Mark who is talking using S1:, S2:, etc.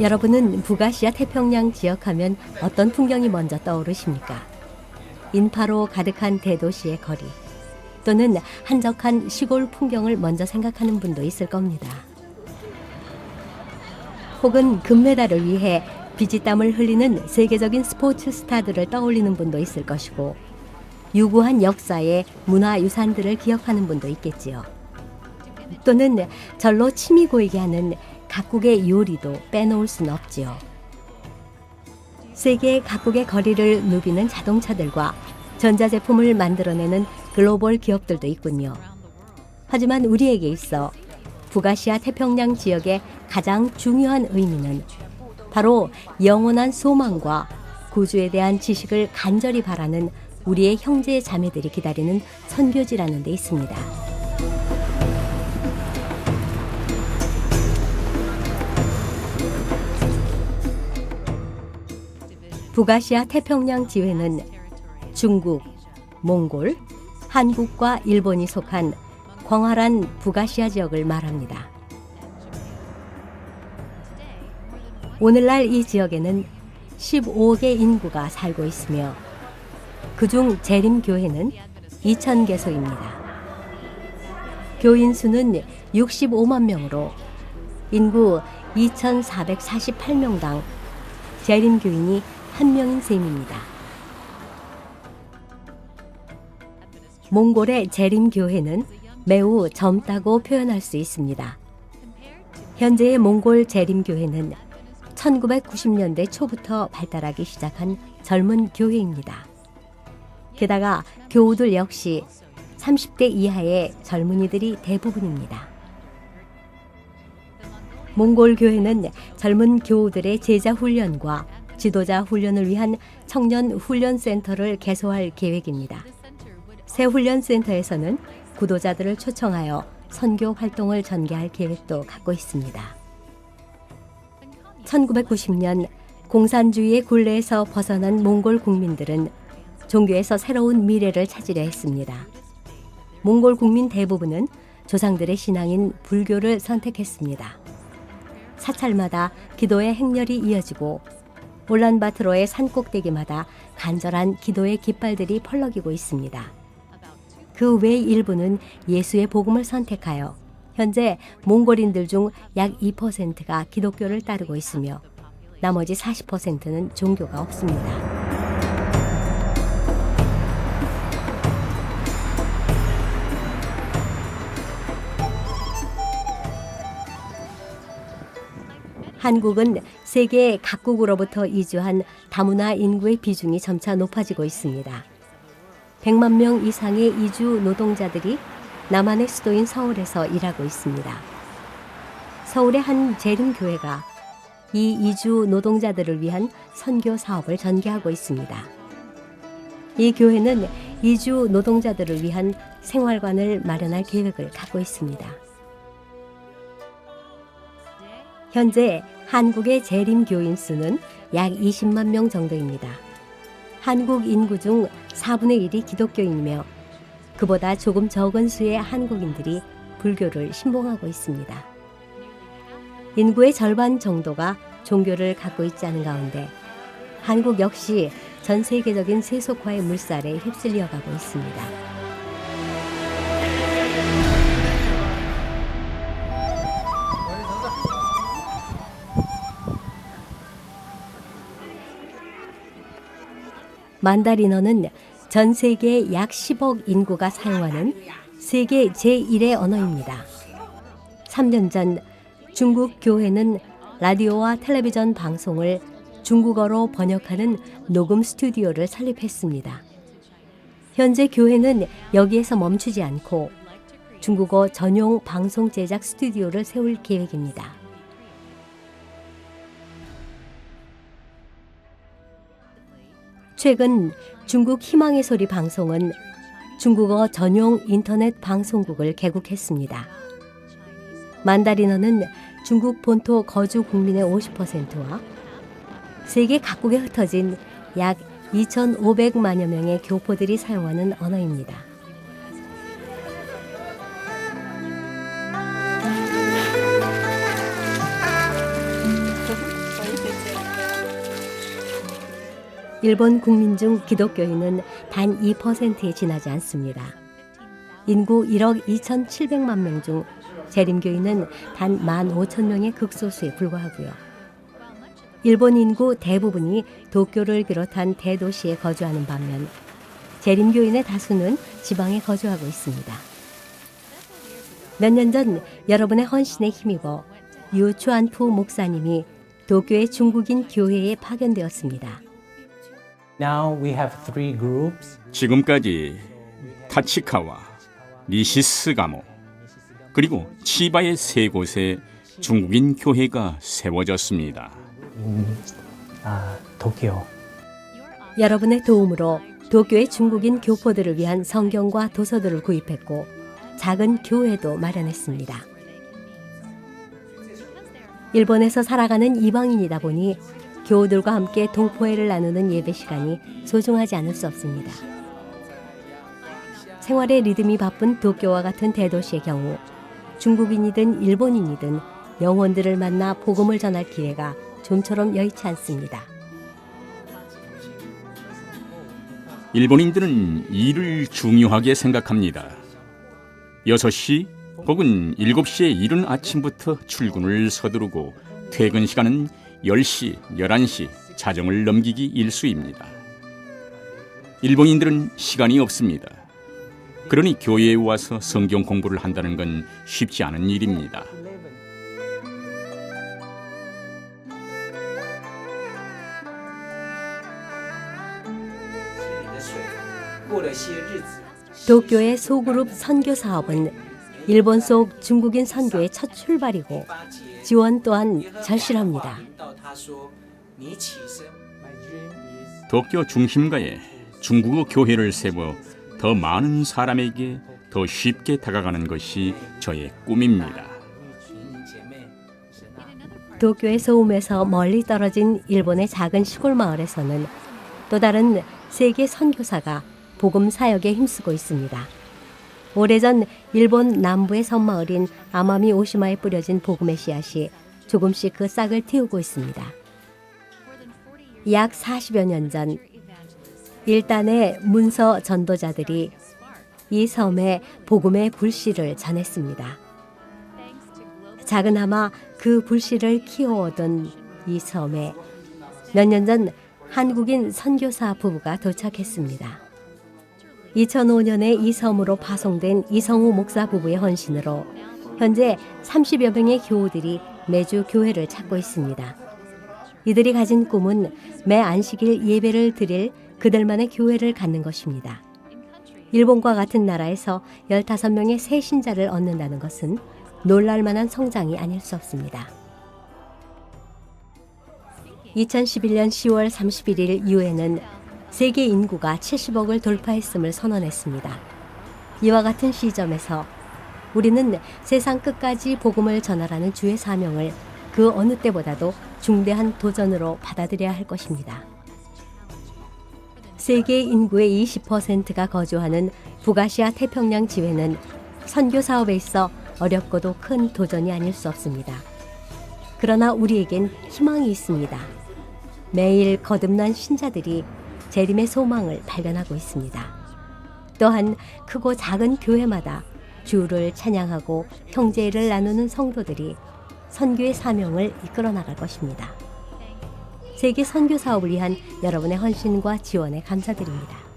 S1: 여러분은 북아시아 태평양 지역하면 어떤 풍경이 먼저 떠오르십니까? 인파로 가득한 대도시의 거리, 또는 한적한 시골 풍경을 먼저 생각하는 분도 있을 겁니다. 혹은 금메달을 위해 비지땀을 흘리는 세계적인 스포츠 스타들을 떠올리는 분도 있을 것이고, 유구한 역사의 문화유산들을 기억하는 분도 있겠지요. 또는 절로 침이 고이게 하는 각국의 요리도 빼놓을 수는 없지요. 세계 각국의 거리를 누비는 자동차들과 전자제품을 만들어내는 글로벌 기업들도 있군요. 하지만 우리에게 있어 북아시아 태평양 지역의 가장 중요한 의미는 바로 영원한 소망과 구주에 대한 지식을 간절히 바라는 우리의 형제 자매들이 기다리는 선교지라는 데 있습니다. 북아시아 태평양 지회는 중국, 몽골, 한국과 일본이 속한 광활한 북아시아 지역을 말합니다. 오늘날 이 지역에는 15억의 인구가 살고 있으며 그중 재림교회는 2,000개소입니다. 교인 수는 65만 명으로 인구 2,448명당 재림교인이 1명인 셈입니다. 몽골의 재림교회는 매우 젊다고 표현할 수 있습니다. 현재의 몽골 재림교회는 1990년대 초부터 발달하기 시작한 젊은 교회입니다. 게다가 교우들 역시 30대 이하의 젊은이들이 대부분입니다. 몽골 교회는 젊은 교우들의 제자 훈련과 지도자 훈련을 위한 청년 훈련센터를 개소할 계획입니다. 새 훈련센터에서는 구도자들을 초청하여 선교 활동을 전개할 계획도 갖고 있습니다. 1990년 공산주의의 굴레에서 벗어난 몽골 국민들은 종교에서 새로운 미래를 찾으려 했습니다. 몽골 국민 대부분은 조상들의 신앙인 불교를 선택했습니다. 사찰마다 기도의 행렬이 이어지고 울란바토르의 산꼭대기마다 간절한 기도의 깃발들이 펄럭이고 있습니다. 그 외 일부는 예수의 복음을 선택하여 현재 몽골인들 중 약 2%가 기독교를 따르고 있으며 나머지 40%는 종교가 없습니다. 한국은 세계 각국으로부터 이주한 다문화 인구의 비중이 점차 높아지고 있습니다. 100만 명 이상의 이주 노동자들이 남한의 수도인 서울에서 일하고 있습니다. 서울의 한 재림교회가 이 이주 노동자들을 위한 선교 사업을 전개하고 있습니다. 이 교회는 이주 노동자들을 위한 생활관을 마련할 계획을 갖고 있습니다. 현재 한국의 재림교인 수는 약 20만 명 정도입니다. 한국 인구 중 4분의 1이 기독교인이며 그보다 조금 적은 수의 한국인들이 불교를 신봉하고 있습니다. 인구의 절반 정도가 종교를 갖고 있지 않은 가운데 한국 역시 전 세계적인 세속화의 물살에 휩쓸려 가고 있습니다. 만다리너는 전 세계 약 10억 인구가 사용하는 세계 제1의 언어입니다. 3년 전 중국 교회는 라디오와 텔레비전 방송을 중국어로 번역하는 녹음 스튜디오를 설립했습니다. 현재 교회는 여기에서 멈추지 않고 중국어 전용 방송 제작 스튜디오를 세울 계획입니다. 최근 중국 희망의 소리 방송은 중국어 전용 인터넷 방송국을 개국했습니다. 만다리너는 중국 본토 거주 국민의 50%와 세계 각국에 흩어진 약 2,500만여 명의 교포들이 사용하는 언어입니다. 일본 국민 중 기독교인은 단 2%에 지나지 않습니다. 인구 1억 2,700만 명 중 재림교인은 단 15,000명의 극소수에 불과하고요. 일본 인구 대부분이 도쿄를 비롯한 대도시에 거주하는 반면 재림교인의 다수는 지방에 거주하고 있습니다. 몇 년 전 여러분의 헌신에 힘입어 유추안푸 목사님이 도쿄의 중국인 교회에 파견되었습니다.
S2: Now we have three groups.
S3: 지금까지 타치카와 니시스가모 그리고 치바의 세 곳에 중국인 교회가 세워졌습니다.
S2: 도쿄.
S1: 여러분의 도움으로 도쿄의 중국인 교포들을 위한 성경과 도서들을 구입했고 작은 교회도 마련했습니다. 일본에서 살아가는 이방인이다 보니 교우들과 함께 동포회를 나누는 예배 시간이 소중하지 않을 수 없습니다. 생활의 리듬이 바쁜 도쿄와 같은 대도시의 경우 중국인이든 일본인이든 영혼들을 만나 복음을 전할 기회가 좀처럼 여의치 않습니다.
S3: 일본인들은 일을 중요하게 생각합니다. 6시 혹은 7시에 이른 아침부터 출근을 서두르고 퇴근 시간은 10시, 11시 자정을 넘기기 일쑤입니다. 일본인들은 시간이 없습니다. 그러니 교회에 와서 성경 공부를 한다는 건 쉽지 않은 일입니다.
S1: 도쿄의 소그룹 선교 사업은 일본 속 중국인 선교의 첫 출발이고 지원 또한 절실합니다.
S3: 도쿄 중심가에 중국어 교회를 세워 더 많은 사람에게 더 쉽게 다가가는 것이 저의 꿈입니다.
S1: 도쿄의 소음에서 멀리 떨어진 일본의 작은 시골 마을에서는 또 다른 세계 선교사가 복음 사역에 힘쓰고 있습니다. 오래전 일본 남부의 섬마을인 아마미 오시마에 뿌려진 복음의 씨앗이 조금씩 그 싹을 틔우고 있습니다. 약 40여 년 전 일단의 문서 전도자들이 이 섬에 복음의 불씨를 전했습니다. 작은아마 그 불씨를 키워오던 이 섬에 몇 년 전 한국인 선교사 부부가 도착했습니다. 2005년에 이 섬으로 파송된 이성우 목사 부부의 헌신으로 현재 30여 명의 교우들이 매주 교회를 찾고 있습니다. 이들이 가진 꿈은 매 안식일 예배를 드릴 그들만의 교회를 갖는 것입니다. 일본과 같은 나라에서 15명의 새 신자를 얻는다는 것은 놀랄만한 성장이 아닐 수 없습니다. 2011년 10월 31일 유엔은 세계 인구가 70억을 돌파했음을 선언했습니다. 이와 같은 시점에서 우리는 세상 끝까지 복음을 전하라는 주의 사명을 그 어느 때보다도 중대한 도전으로 받아들여야 할 것입니다. 세계 인구의 20%가 거주하는 북아시아 태평양 지회는 선교 사업에 있어 어렵고도 큰 도전이 아닐 수 없습니다. 그러나 우리에겐 희망이 있습니다. 매일 거듭난 신자들이 재림의 소망을 발견하고 있습니다. 또한 크고 작은 교회마다 주를 찬양하고 형제를 나누는 성도들이 선교의 사명을 이끌어 나갈 것입니다. 세계 선교 사업을 위한 여러분의 헌신과 지원에 감사드립니다.